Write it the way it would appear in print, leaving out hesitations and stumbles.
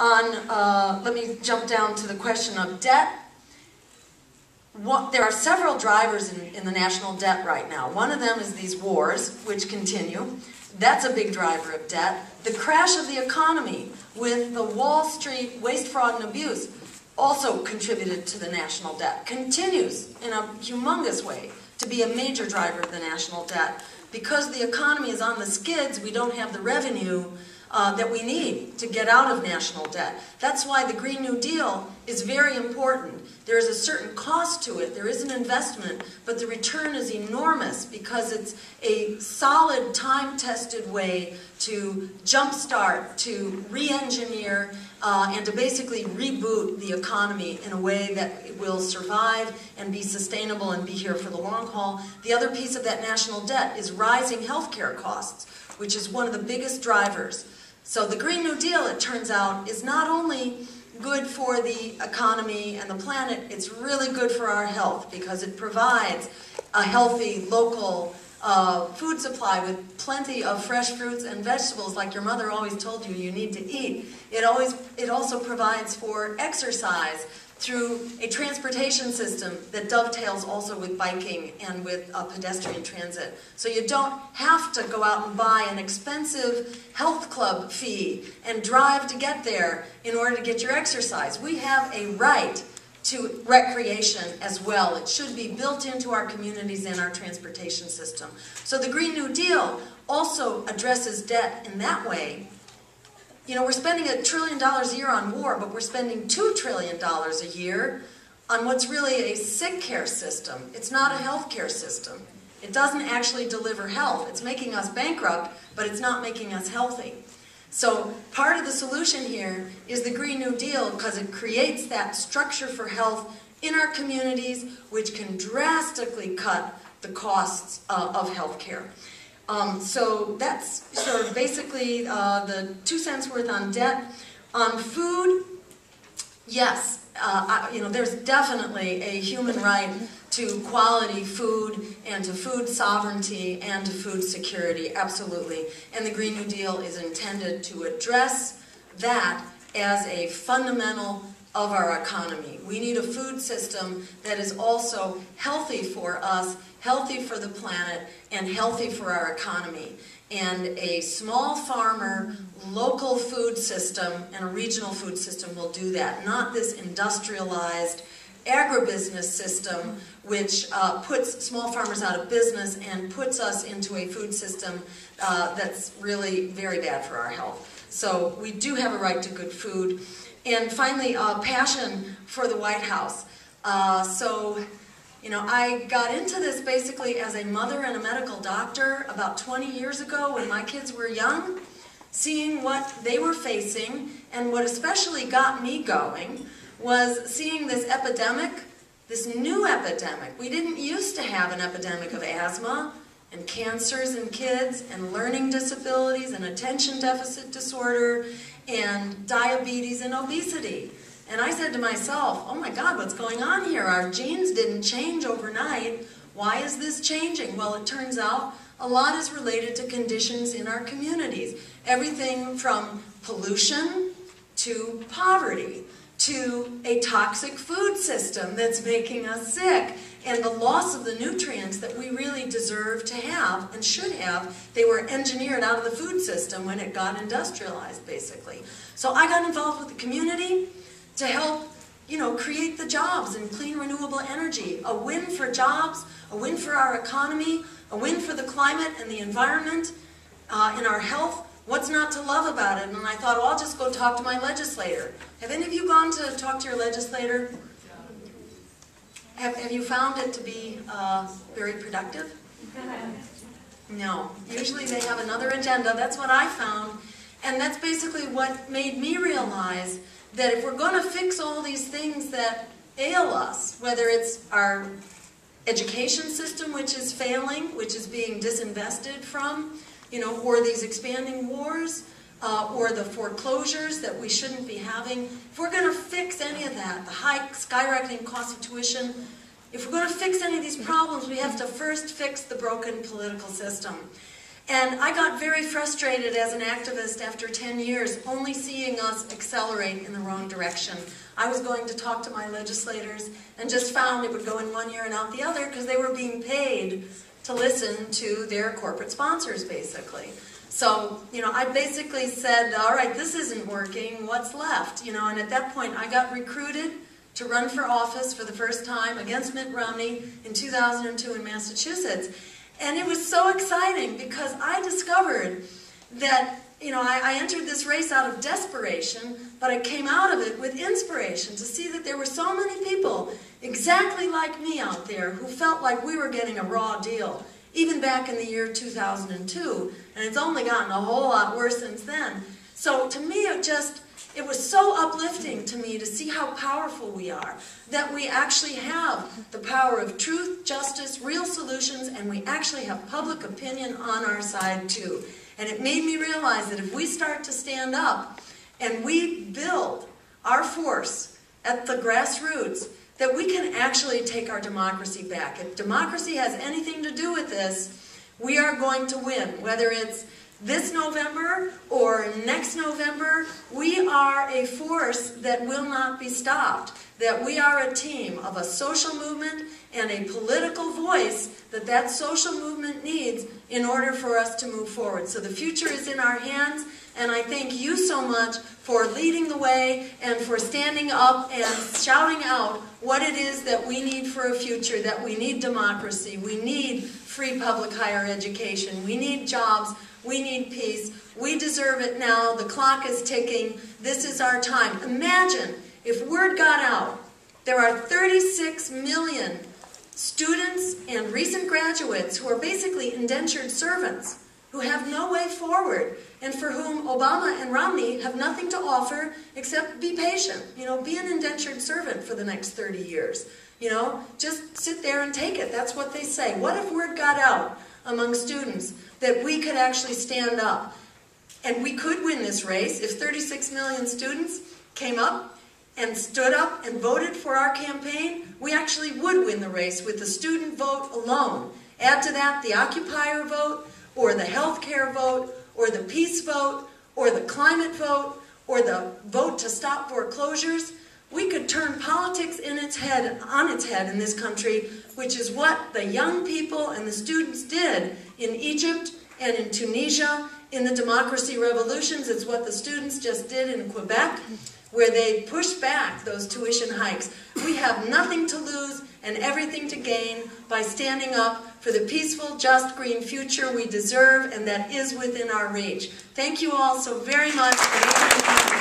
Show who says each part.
Speaker 1: let me jump down to the question of debt. There are several drivers in the national debt right now. One of them is these wars, which continue. That's a big driver of debt. The crash of the economy with the Wall Street waste, fraud, and abuse also contributed to the national debt. Continues in a humongous way to be a major driver of the national debt. Because the economy is on the skids, we don't have the revenue that we need to get out of national debt. That's why the Green New Deal is very important. There is a certain cost to it. There is an investment, but the return is enormous because it's a solid, time-tested way to jumpstart, to re-engineer, and to basically reboot the economy in a way that it will survive and be sustainable and be here for the long haul. The other piece of that national debt is rising healthcare costs, which is one of the biggest drivers. So the Green New Deal, it turns out, is not only good for the economy and the planet, it's really good for our health because it provides a healthy, local food supply with plenty of fresh fruits and vegetables like your mother always told you you need to eat. It also provides for exercise through a transportation system that dovetails also with biking and with pedestrian transit. So you don't have to go out and buy an expensive health club fee and drive to get there in order to get your exercise. We have a right to recreation as well. It should be built into our communities and our transportation system. So the Green New Deal also addresses debt in that way. You know, we're spending $1 trillion a year on war, but we're spending $2 trillion a year on what's really a sick care system. It's not a health care system. It doesn't actually deliver health. It's making us bankrupt, but it's not making us healthy. So part of the solution here is the Green New Deal because it creates that structure for health in our communities, which can drastically cut the costs of health care. So that's sort of basically the 2 cents worth on debt. On food, yes, you know, there's definitely a human right to quality food and to food sovereignty and to food security, absolutely. And the Green New Deal is intended to address that as a fundamental of our economy. We need a food system that is also healthy for us, healthy for the planet, and healthy for our economy. And a small farmer, local food system, and a regional food system will do that, not this industrialized agribusiness system which puts small farmers out of business and puts us into a food system that's really very bad for our health. So we do have a right to good food. And finally, passion for the White House. So, you know, I got into this basically as a mother and a medical doctor about 20 years ago when my kids were young, seeing what they were facing, and what especially got me going was seeing this epidemic, this new epidemic. We didn't used to have an epidemic of asthma and cancers in kids and learning disabilities and attention deficit disorder and diabetes and obesity. And I said to myself, oh my God, what's going on here? Our genes didn't change overnight. Why is this changing? Well, it turns out a lot is related to conditions in our communities. Everything from pollution to poverty to a toxic food system that's making us sick, and the loss of the nutrients that we really deserve to have and should have. They were engineered out of the food system when it got industrialized, basically. So I got involved with the community to help, you know, create the jobs in clean renewable energy. A win for jobs, a win for our economy, a win for the climate and the environment, in our health. What's not to love about it? And I thought, well, I'll just go talk to my legislator. Have any of you gone to talk to your legislator? Have you found it to be very productive? No. Usually they have another agenda. That's what I found. And that's basically what made me realize that if we're going to fix all these things that ail us, whether it's our education system, which is failing, which is being disinvested from, you know, or these expanding wars, or the foreclosures that we shouldn't be having. If we're going to fix any of that, the high skyrocketing cost of tuition, if we're going to fix any of these problems, we have to first fix the broken political system. And I got very frustrated as an activist after 10 years, only seeing us accelerate in the wrong direction. I was going to talk to my legislators and just found it would go in one ear and out the other because they were being paid to listen to their corporate sponsors, basically. So, I basically said, all right, this isn't working, what's left? And at that point I got recruited to run for office for the first time against Mitt Romney in 2002 in Massachusetts. And it was so exciting because I discovered that, I entered this race out of desperation, but I came out of it with inspiration to see that there were so many people exactly like me out there who felt like we were getting a raw deal, even back in the year 2002, and it's only gotten a whole lot worse since then. So to me, it was so uplifting to me to see how powerful we are, that we actually have the power of truth, justice, real solutions, and we actually have public opinion on our side too. And it made me realize that if we start to stand up and we build our force at the grassroots, that we can actually take our democracy back. If democracy has anything to do with this, we are going to win, whether it's this November or next November. We are a force that will not be stopped, that we are a team of a social movement and a political voice that social movement needs in order for us to move forward. So the future is in our hands, and I thank you so much for leading the way and for standing up and shouting out what it is that we need for a future, that we need democracy, we need free public higher education, we need jobs, we need peace, we deserve it now, the clock is ticking, this is our time. Imagine if word got out, there are 36 million students and recent graduates who are basically indentured servants, who have no way forward, and for whom Obama and Romney have nothing to offer except be patient. Be an indentured servant for the next 30 years. Just sit there and take it. That's what they say. What if word got out among students that we could actually stand up and we could win this race if 36 million students came up and stood up and voted for our campaign? We actually would win the race with the student vote alone. Add to that the occupier vote, or the healthcare vote, or the peace vote, or the climate vote, or the vote to stop foreclosures. We could turn politics on its head in this country, which is what the young people and the students did in Egypt and in Tunisia in the democracy revolutions. It's what the students just did in Quebec, where they pushed back those tuition hikes. We have nothing to lose and everything to gain by standing up for the peaceful, just, green future we deserve and that is within our reach. Thank you all so very much for listening.